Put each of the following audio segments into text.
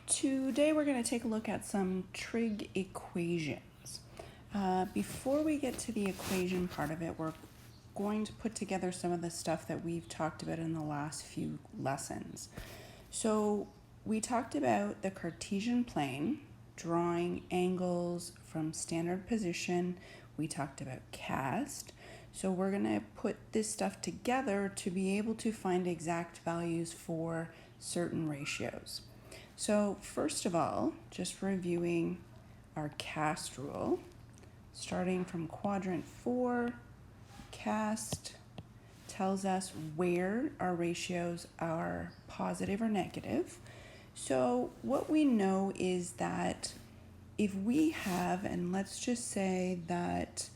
Today we're going to take a look at some trig equations. Before we get to the equation part of it, we're going to put together some of the stuff that we've talked about in the last few lessons. So we talked about the Cartesian plane, drawing angles from standard position. We talked about cast. So we're going to put this stuff together to be able to find exact values for certain ratios. So first of all, just reviewing our cast rule, starting from quadrant 4, cast tells us where our ratios are positive or negative. So what we know is that if we have, and let's just say that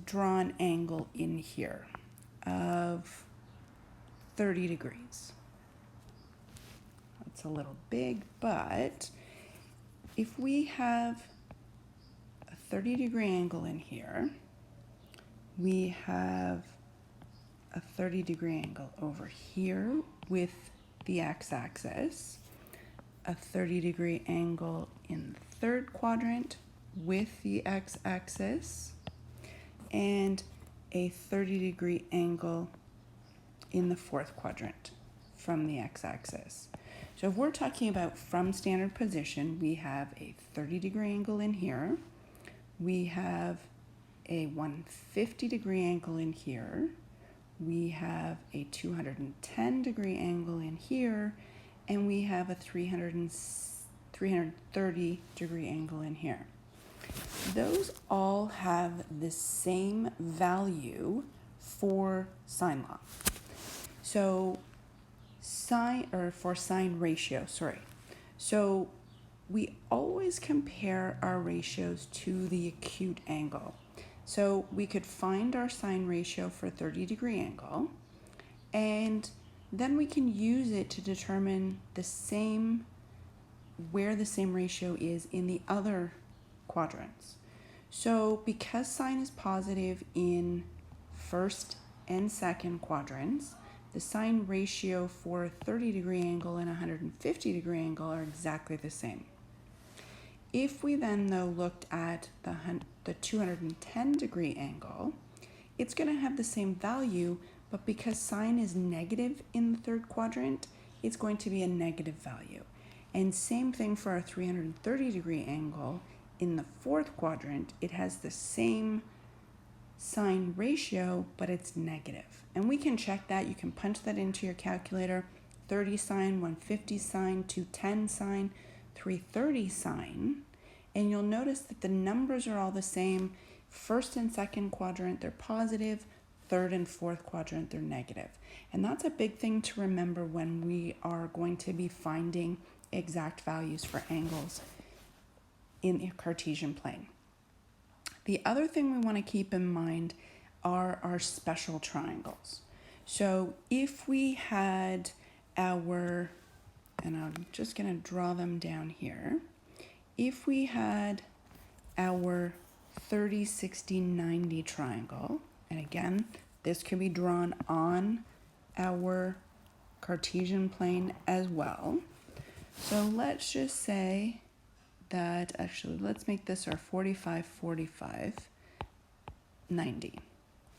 draw an angle in here of 30 degrees. It's a little big, but if we have a 30-degree angle in here, we have a 30-degree angle over here with the x-axis, a 30-degree angle in the third quadrant with the x-axis, and a 30-degree angle in the fourth quadrant from the x-axis. So if we're talking about from standard position, we have a 30-degree angle in here, we have a 150-degree angle in here, we have a 210-degree angle in here, and we have a 330-degree angle in here. Those all have the same value for sine law. So sine ratio. So we always compare our ratios to the acute angle. So we could find our sine ratio for 30-degree angle, and then we can use it to determine where the same ratio is in the other quadrants. So because sine is positive in first and second quadrants, the sine ratio for a 30-degree angle and a 150-degree angle are exactly the same. If we then, though, looked at the 210-degree angle, it's going to have the same value, but because sine is negative in the third quadrant, it's going to be a negative value. And same thing for our 330-degree angle in the fourth quadrant, it has the same sine ratio, but it's negative. And we can check that. You can punch that into your calculator. 30 sine, 150 sine, 210 sine, 330 sine. And you'll notice that the numbers are all the same. First and second quadrant, they're positive. Third and fourth quadrant, they're negative. And that's a big thing to remember when we are going to be finding exact values for angles in the Cartesian plane. The other thing we want to keep in mind are our special triangles. So if we had and I'm just going to draw them down here. If we had our 30, 60, 90 triangle, and again, this can be drawn on our Cartesian plane as well. So let's just say that, actually, let's make this our 45, 45, 90,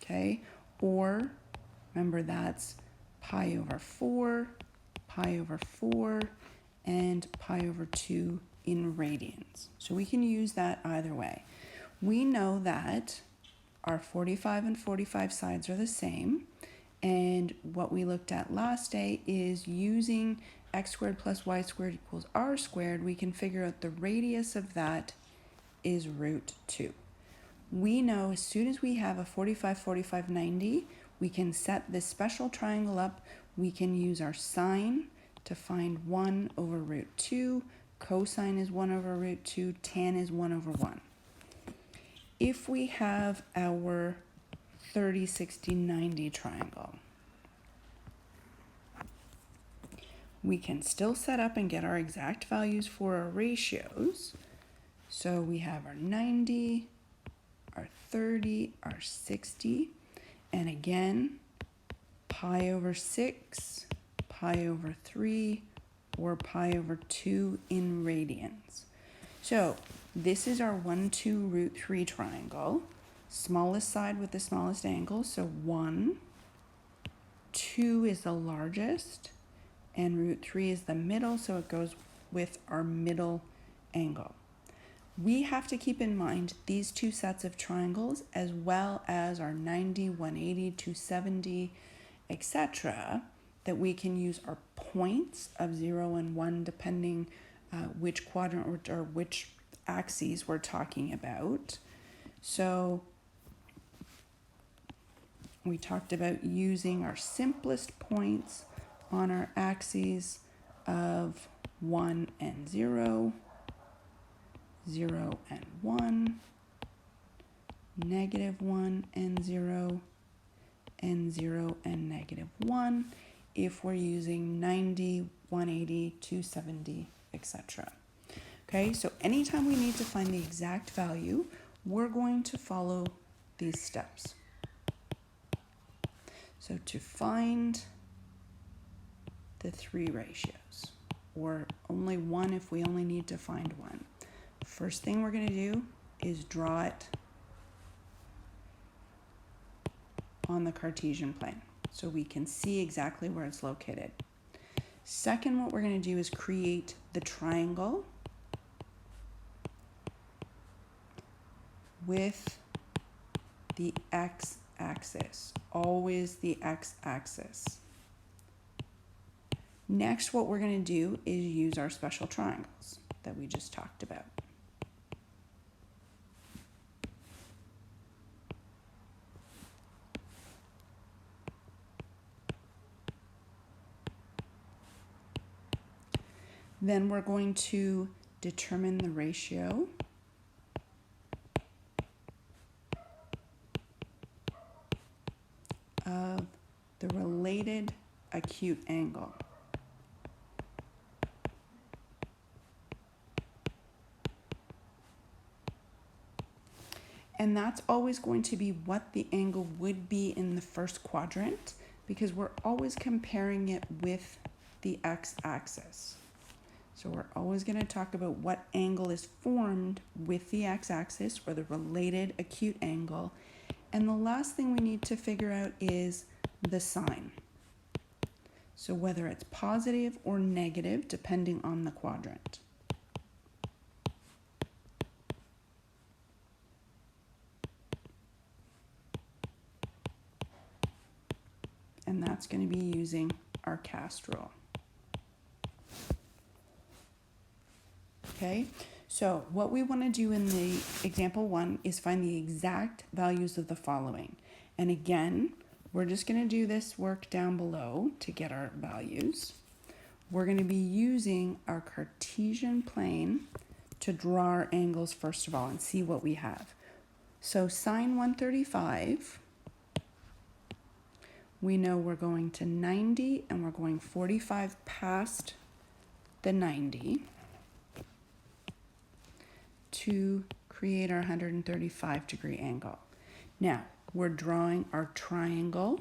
okay? Or, remember, that's pi over 4, and pi over 2 in radians. So we can use that either way. We know that our 45 and 45 sides are the same, and what we looked at last day is using x squared plus y squared equals r squared, we can figure out the radius of that is root 2. We know as soon as we have a 45, 45, 90, we can set this special triangle up. We can use our sine to find 1 over root 2. Cosine is 1 over root 2. Tan is 1 over 1. If we have our 30, 60, 90 triangle, we can still set up and get our exact values for our ratios. So we have our 90, our 30, our 60, and again, pi over 6, pi over 3, or pi over 2 in radians. So this is our 1, 2, root 3 triangle. Smallest side with the smallest angle, so 1, 2 is the largest, and root 3 is the middle, so it goes with our middle angle. We have to keep in mind these two sets of triangles as well as our 90, 180, 270, etc., that we can use our points of 0 and 1 depending which quadrant or which axes we're talking about. So we talked about using our simplest points on our axes of 1 and 0, 0 and 1, -1 and 0, and 0 and -1 if we're using 90, 180, 270, etc. Okay, so anytime we need to find the exact value, we're going to follow these steps. So to find the 3 ratios, or only 1 if we only need to find 1. First thing we're going to do is draw it on the Cartesian plane so we can see exactly where it's located. Second, what we're going to do is create the triangle with the x-axis, always the x-axis. Next, what we're going to do is use our special triangles that we just talked about. Then we're going to determine the ratio of the related acute angle. And that's always going to be what the angle would be in the first quadrant, because we're always comparing it with the x-axis. So we're always going to talk about what angle is formed with the x-axis, or the related acute angle. And the last thing we need to figure out is the sign. So whether it's positive or negative, depending on the quadrant. And that's going to be using our cast rule. Okay, so what we want to do in the example 1 is find the exact values of the following. And again, we're just going to do this work down below to get our values. We're going to be using our Cartesian plane to draw our angles first of all and see what we have. So sine 135, we know we're going to 90 and we're going 45 past the 90 to create our 135 degree angle. Now we're drawing our triangle,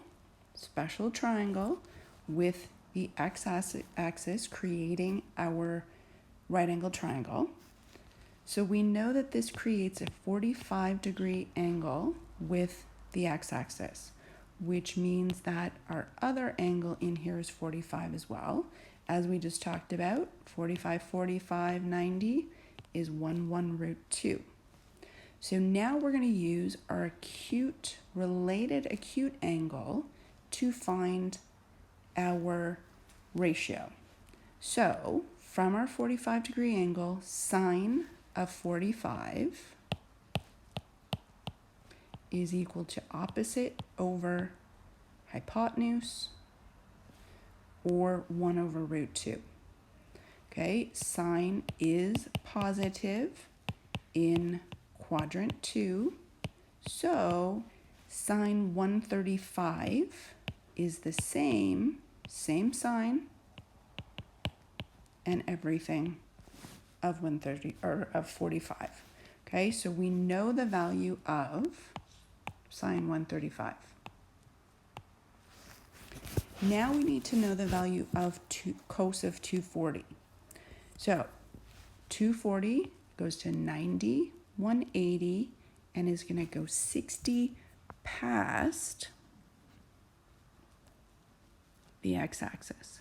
special triangle, with the x-axis creating our right angle triangle. So we know that this creates a 45 degree angle with the x-axis, which means that our other angle in here is 45 as well. As we just talked about, 45, 45, 90 is 1 root 2. So now we're going to use our related acute angle to find our ratio. So from our 45 degree angle, sine of 45 is equal to opposite over hypotenuse, or 1 over root 2. Okay, sine is positive in quadrant 2, so sine 135 is the same sine and everything of 130 or of 45. Okay, so we know the value of sine 135. Now we need to know the value of cos of 240. So 240 goes to 90, 180, and is going to go 60 past the x-axis.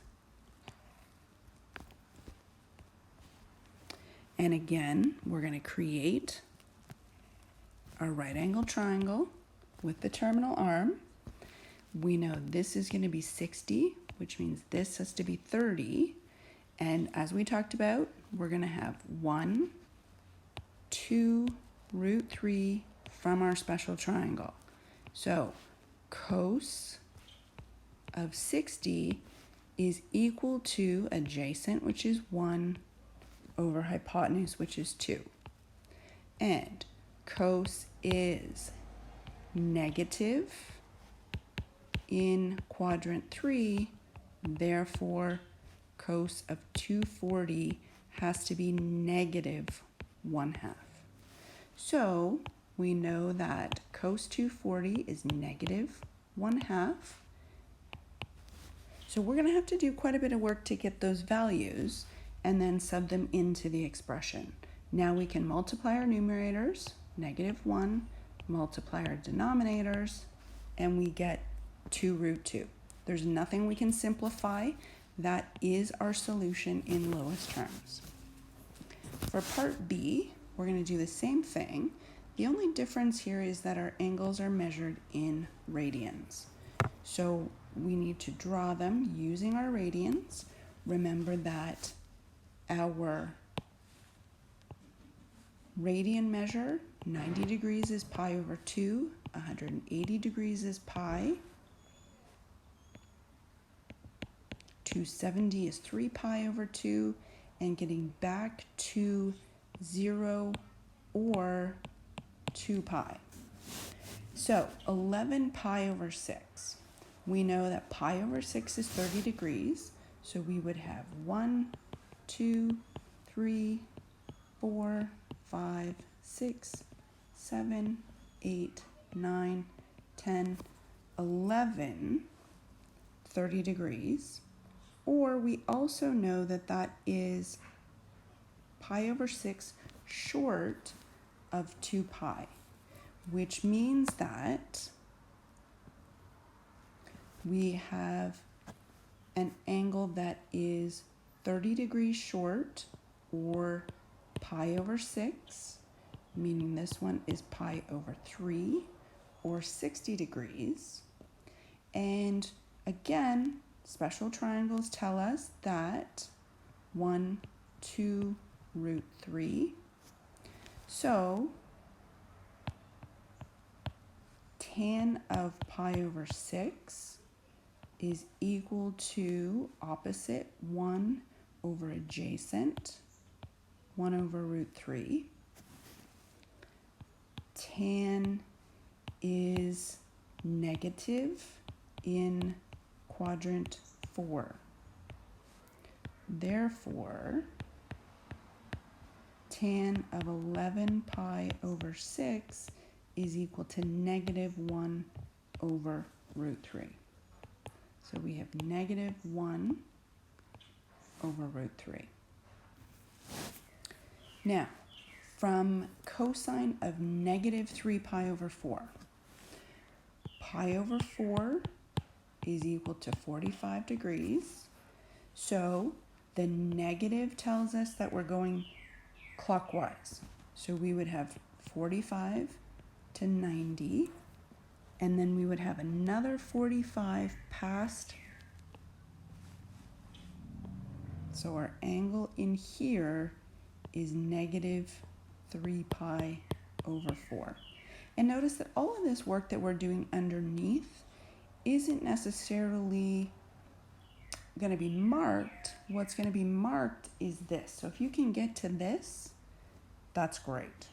And again, we're going to create a right angle triangle with the terminal arm. We know this is going to be 60, which means this has to be 30. And as we talked about, we're going to have 1, 2, root 3 from our special triangle. So cos of 60 is equal to adjacent, which is 1, over hypotenuse, which is 2. And cos is negative in quadrant 3, therefore cos of 240 has to be negative 1/2. So we know that cos 240 is negative 1/2. So we're going to have to do quite a bit of work to get those values and then sub them into the expression. Now we can multiply our numerators, negative 1, multiply our denominators, and we get 2 root 2. There's nothing we can simplify. That is our solution in lowest terms. For part B, we're going to do the same thing. The only difference here is that our angles are measured in radians. So we need to draw them using our radians. Remember that our radian measure, 90 degrees is pi over 2, 180 degrees is pi, 270 is 3 pi over 2, and getting back to 0 or 2 pi. So 11 pi over 6. We know that pi over 6 is 30 degrees, so we would have 1, 2, 3, 4, 5, 6, 7, 8, 9, 10, 11, 30 degrees. Or we also know that that is pi over 6 short of 2 pi, which means that we have an angle that is 30 degrees short, or pi over 6, meaning this one is pi over 3, or 60 degrees. And again, special triangles tell us that 1, 2, root 3. So tan of pi over 6 is equal to opposite 1 over adjacent, 1 over root 3. Tan is negative in quadrant 4. Therefore, tan of 11 pi over 6 is equal to negative 1 over root 3. So we have negative 1 over root 3. Now, from cosine of negative 3 pi over 4, pi over 4 is equal to 45 degrees. So the negative tells us that we're going clockwise. So we would have 45 to 90, and then we would have another 45 past. So our angle in here is negative 3 pi over 4. And notice that all of this work that we're doing underneath isn't necessarily going to be marked. What's going to be marked is this. So if you can get to this, that's great.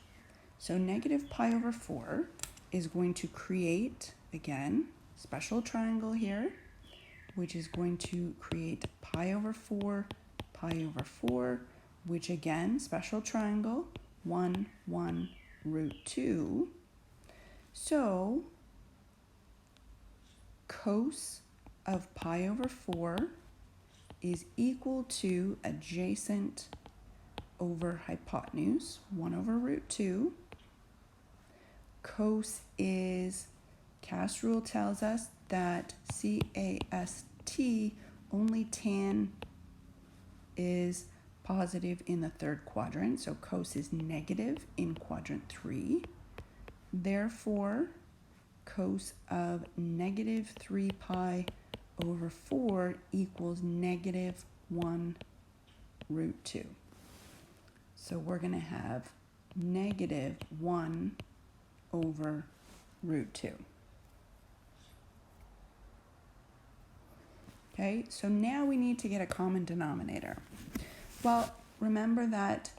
So negative pi over 4 is going to create, again, special triangle here, which is going to create pi over 4, which again, special triangle, 1, 1, root 2. So cos of pi over 4 is equal to adjacent over hypotenuse, 1 over root 2. Cos is, CAST rule tells us that CAST, only tan is positive in the third quadrant, so cos is negative in quadrant 3. Therefore, cos of negative 3 pi over 4 equals negative 1 root 2. So we're going to have negative 1 over root 2. Okay, so now we need to get a common denominator. Well, remember that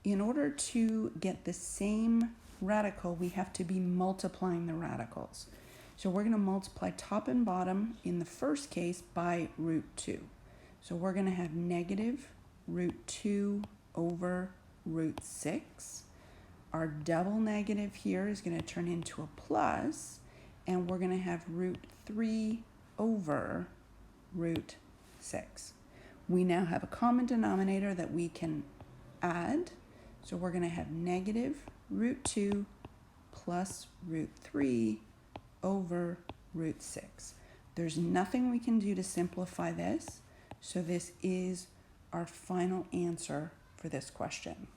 in order to get the same radical, we have to be multiplying the radicals. So we're going to multiply top and bottom in the first case by root 2. So we're going to have negative root 2 over root 6. Our double negative here is going to turn into a plus, and we're going to have root 3 over root 6. We now have a common denominator that we can add. So we're going to have negative root 2 plus root 3 over root 6. There's nothing we can do to simplify this, so this is our final answer for this question.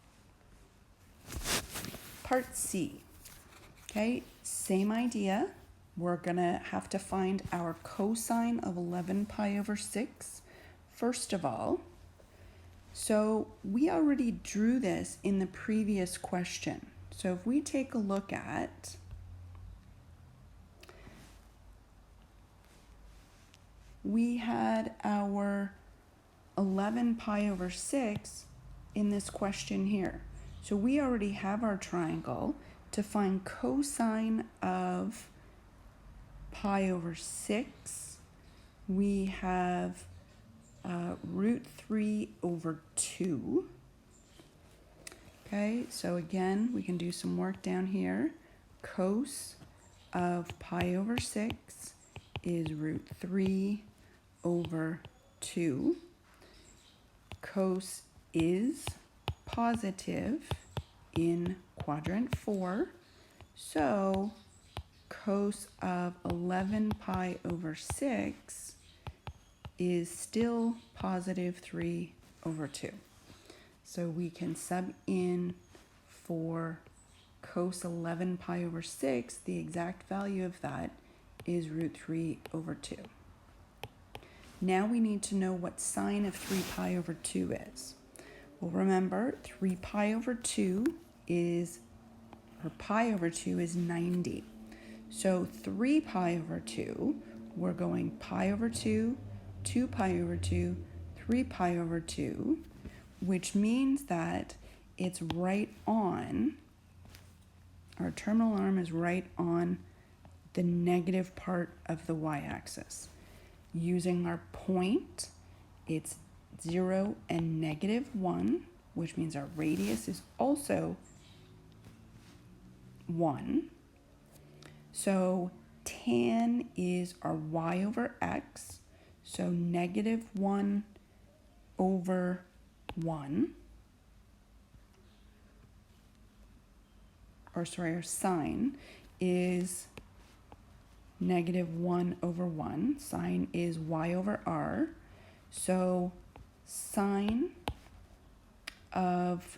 Part C. Okay, same idea. We're going to have to find our cosine of 11 pi over 6 first of all. So we already drew this in the previous question. So if we take a look at we had our 11 pi over 6 in this question here. So we already have our triangle. To find cosine of pi over 6, we have root 3 over 2. Okay, so again, we can do some work down here. Cos of pi over 6 is root 3 over 2. Cos is positive in quadrant 4, so cos of 11 pi over 6 is still positive 3 over 2. So we can sub in for cos 11 pi over 6, the exact value of that is root 3 over 2. Now we need to know what sine of 3 pi over 2 is. Well, remember, 3 pi over 2 is, or pi over 2 is 90. So 3 pi over 2, we're going pi over 2, 2 pi over 2, 3 pi over 2, which means that it's right on, our terminal arm is right on the negative part of the y-axis. Using our point, it's 0 and negative 1, which means our radius is also 1. So tan is our y over x, so negative 1 over 1. Or sorry, our sine is negative 1 over 1. Sine is y over r. So sine of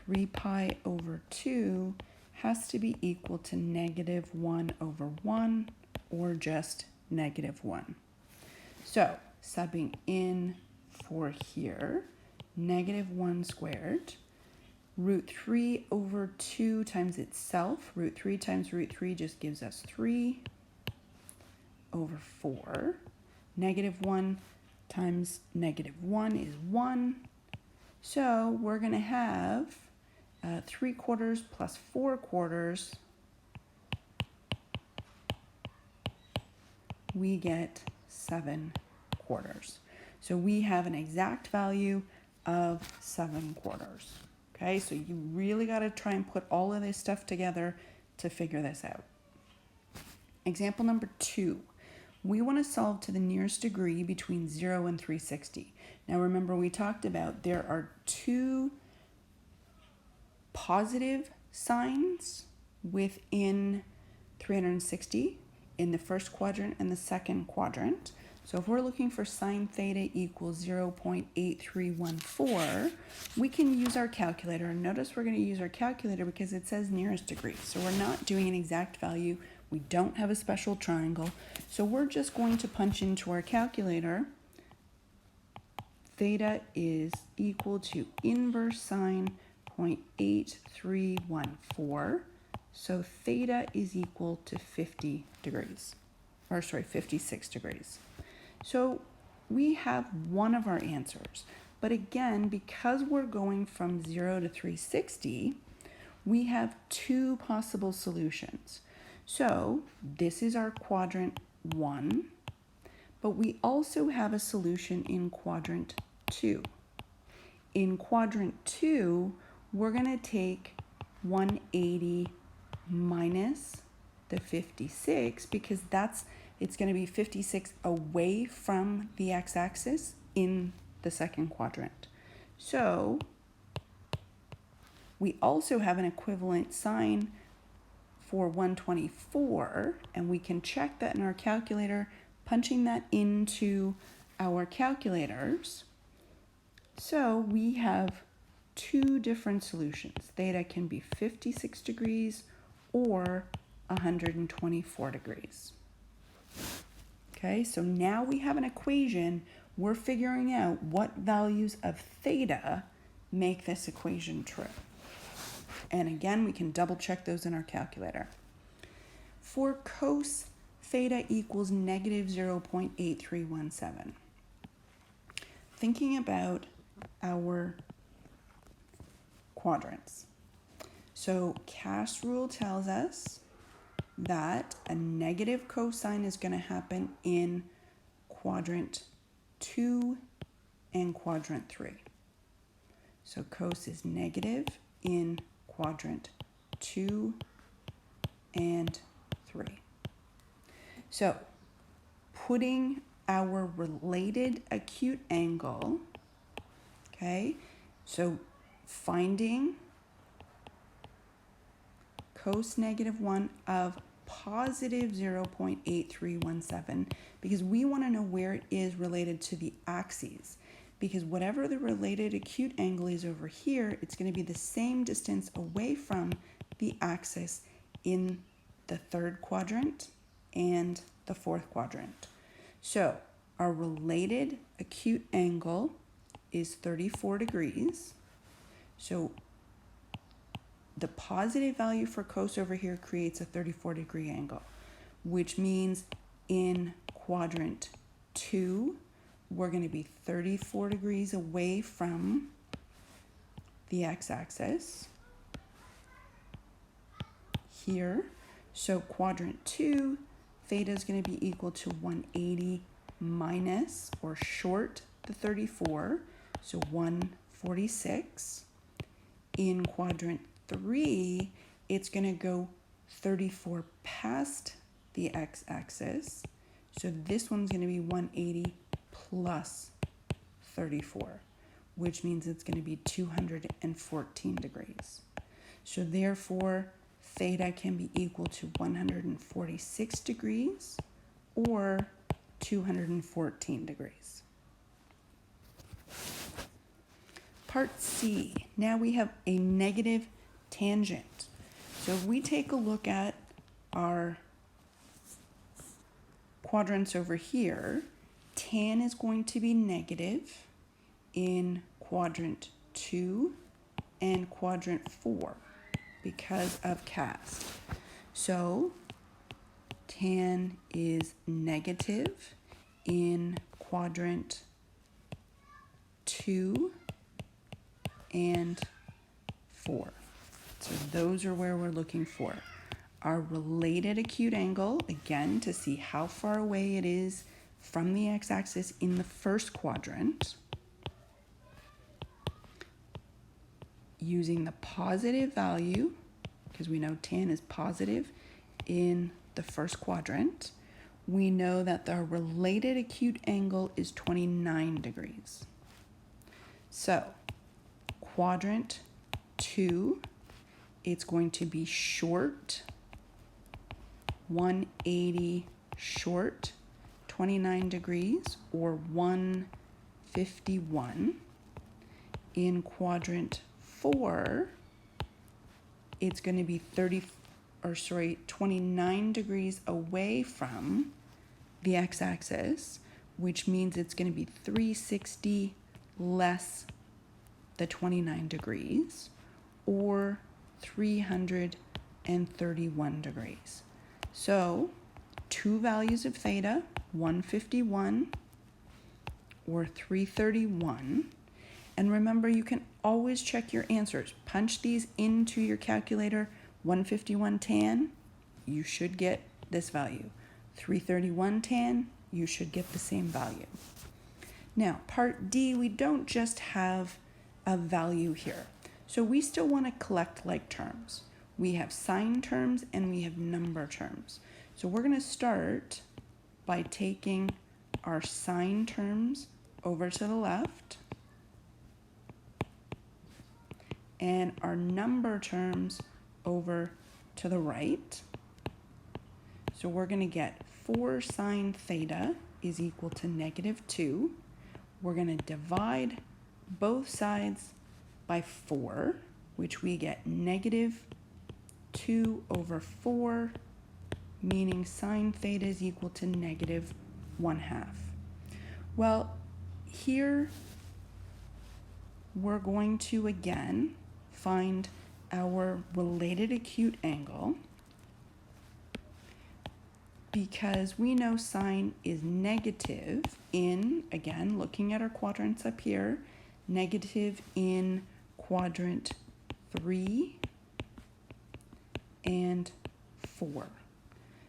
3 pi over 2 has to be equal to negative 1 over 1, or just negative 1. So subbing in for here, negative 1 squared, root 3 over 2 times itself. Root 3 times root 3 just gives us 3 over 4. Negative 1 times negative 1 is 1. So we're going to have 3/4 plus 4/4. We get 7/4. So we have an exact value of 7/4. Okay, so you really got to try and put all of this stuff together to figure this out. Example number 2. we want to solve to the nearest degree between 0 and 360. Now remember, we talked about there are two positive signs within 360 in the first quadrant and the second quadrant. So if we're looking for sine theta equals 0.8314, we can use our calculator. And notice we're going to use our calculator because it says nearest degree. So we're not doing an exact value. We don't have a special triangle. So we're just going to punch into our calculator. Theta is equal to inverse sine 0.8314. So theta is equal to 50 degrees, or sorry, 56 degrees. So we have one of our answers. But again, because we're going from 0 to 360, we have two possible solutions. So this is our quadrant 1, but we also have a solution in quadrant 2. In quadrant 2, we're going to take 180 minus the 56 because it's going to be 56 away from the x-axis in the second quadrant. So we also have an equivalent sign for 124, and we can check that in our calculator, punching that into our calculators. So we have two different solutions. Theta can be 56 degrees or 124 degrees. Okay, so now we have an equation. We're figuring out what values of theta make this equation true. And again, we can double check those in our calculator. For cos theta equals negative 0.8317. Thinking about our quadrants. So CAS rule tells us that a negative cosine is going to happen in quadrant 2 and quadrant 3. So cos is negative in quadrant 2 and 3. So putting our related acute angle, okay, so finding cos negative 1 of positive 0.8317 because we want to know where it is related to the axes, because whatever the related acute angle is over here, it's going to be the same distance away from the axis in the third quadrant and the fourth quadrant. So our related acute angle is 34 degrees. So the positive value for cos over here creates a 34-degree angle, which means in quadrant 2, we're going to be 34 degrees away from the x-axis here. So quadrant 2, theta is going to be equal to 180 minus or short the 34, so 146. In quadrant 3, it's going to go 34 past the x-axis. So this one's going to be 180 plus 34, which means it's going to be 214 degrees. So therefore, theta can be equal to 146 degrees or 214 degrees. Part C, now we have a negative tangent. So if we take a look at our quadrants over here, tan is going to be negative in quadrant 2 and quadrant 4 because of cast. So tan is negative in quadrant 2 and 4. So those are where we're looking for. Our related acute angle, again, to see how far away it is from the x-axis in the first quadrant, using the positive value, because we know tan is positive in the first quadrant, we know that the related acute angle is 29 degrees. So quadrant 2, it's going to be short, 180 short, 29 degrees, or 151. In quadrant 4, it's going to be 29 degrees away from the x-axis, which means it's going to be 360 less the 29 degrees, or 331 degrees. So two values of theta, 151 or 331. And remember, you can always check your answers. Punch these into your calculator. 151 tan, you should get this value. 331 tan, you should get the same value. Now, part D, we don't just have a value here. So we still want to collect like terms. We have sine terms and we have number terms. So we're going to start by taking our sine terms over to the left and our number terms over to the right. So we're going to get 4 sine theta is equal to -2. We're going to divide both sides by 4, which we get -2 over 4, meaning sine theta is equal to -1/2. Well, here we're going to again find our related acute angle, because we know sine is negative in, again, looking at our quadrants up here, negative in quadrant 3 and 4.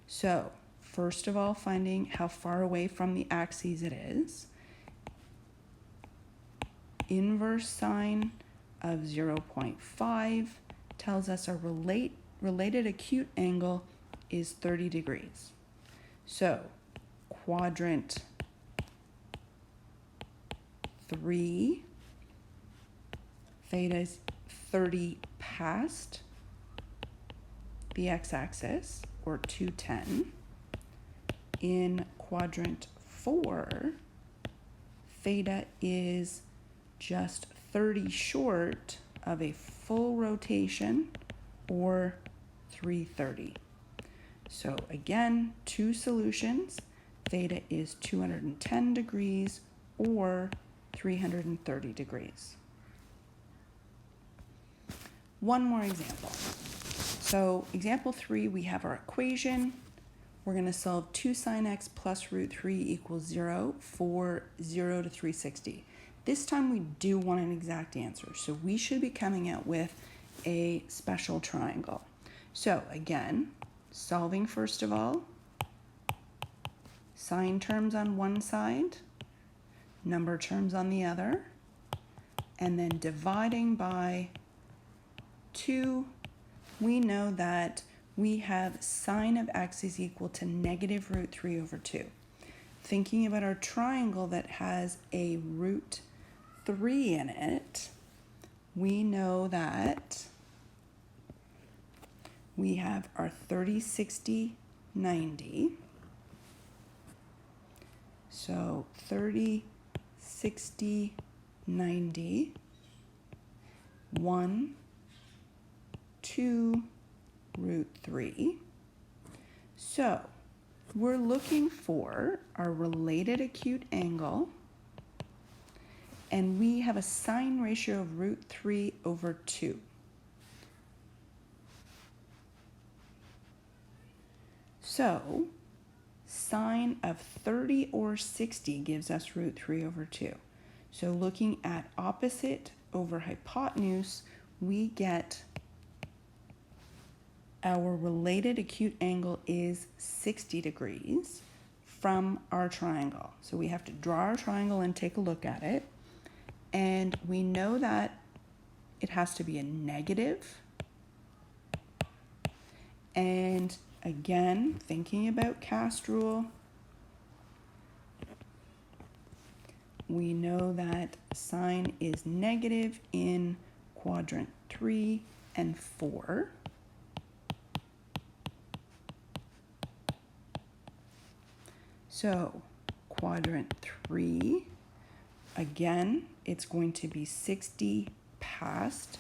So first of all, finding how far away from the axes it is. Inverse sine of 0.5 tells us our related acute angle is 30 degrees. So quadrant 3, theta is 30 past the x-axis, or 210. In quadrant 4, theta is just 30 short of a full rotation, or 330. So again, two solutions. Theta is 210 degrees or 330 degrees. One more example. So example 3, we have our equation. We're going to solve 2 sine x plus root 3 equals 0 for 0 to 360. This time we do want an exact answer, so we should be coming out with a special triangle. So again, solving first of all, sine terms on one side, number terms on the other, and then dividing by 2. We know that we have sine of x is equal to negative root 3 over 2. Thinking about our triangle that has a root 3 in it, we know that we have our 30, 60, 90. So 30, 60, 90, 1, 2, root 3. So we're looking for our related acute angle, and we have a sine ratio of root 3 over 2. So sine of 30 or 60 gives us root 3 over 2. So looking at opposite over hypotenuse, we get our related acute angle is 60 degrees from our triangle. So we have to draw our triangle and take a look at it. And we know that it has to be a negative. And again, thinking about cast rule, we know that sine is negative in quadrant 3 and 4. So quadrant 3, again, it's going to be 60 past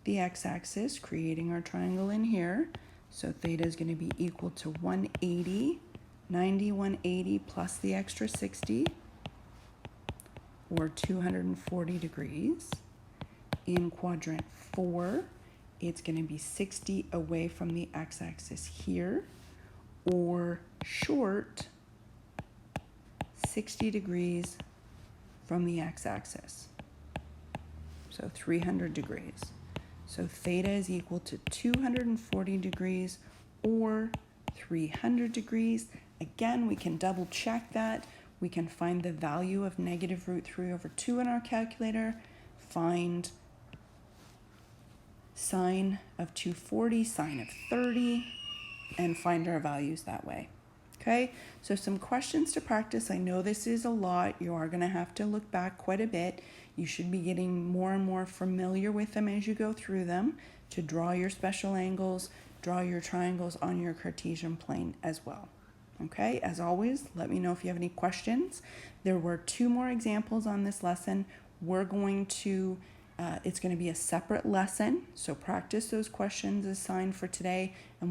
the x-axis, creating our triangle in here. So theta is going to be equal to 180, 90, 180 plus the extra 60, or 240 degrees. In quadrant 4, it's going to be 60 away from the x-axis here, or short 60 degrees from the x-axis. So 300 degrees. So theta is equal to 240 degrees or 300 degrees. Again, we can double check that. We can find the value of negative root 3 over 2 in our calculator, find sine of 240, sine of 30, and find our values that way. Okay, so some questions to practice. I know this is a lot. You are going to have to look back quite a bit. You should be getting more and more familiar with them as you go through them to draw your special angles, draw your triangles on your Cartesian plane as well. Okay, as always, let me know if you have any questions. There were 2 more examples on this lesson. We're going to, it's going to be a separate lesson, so practice those questions assigned for today. And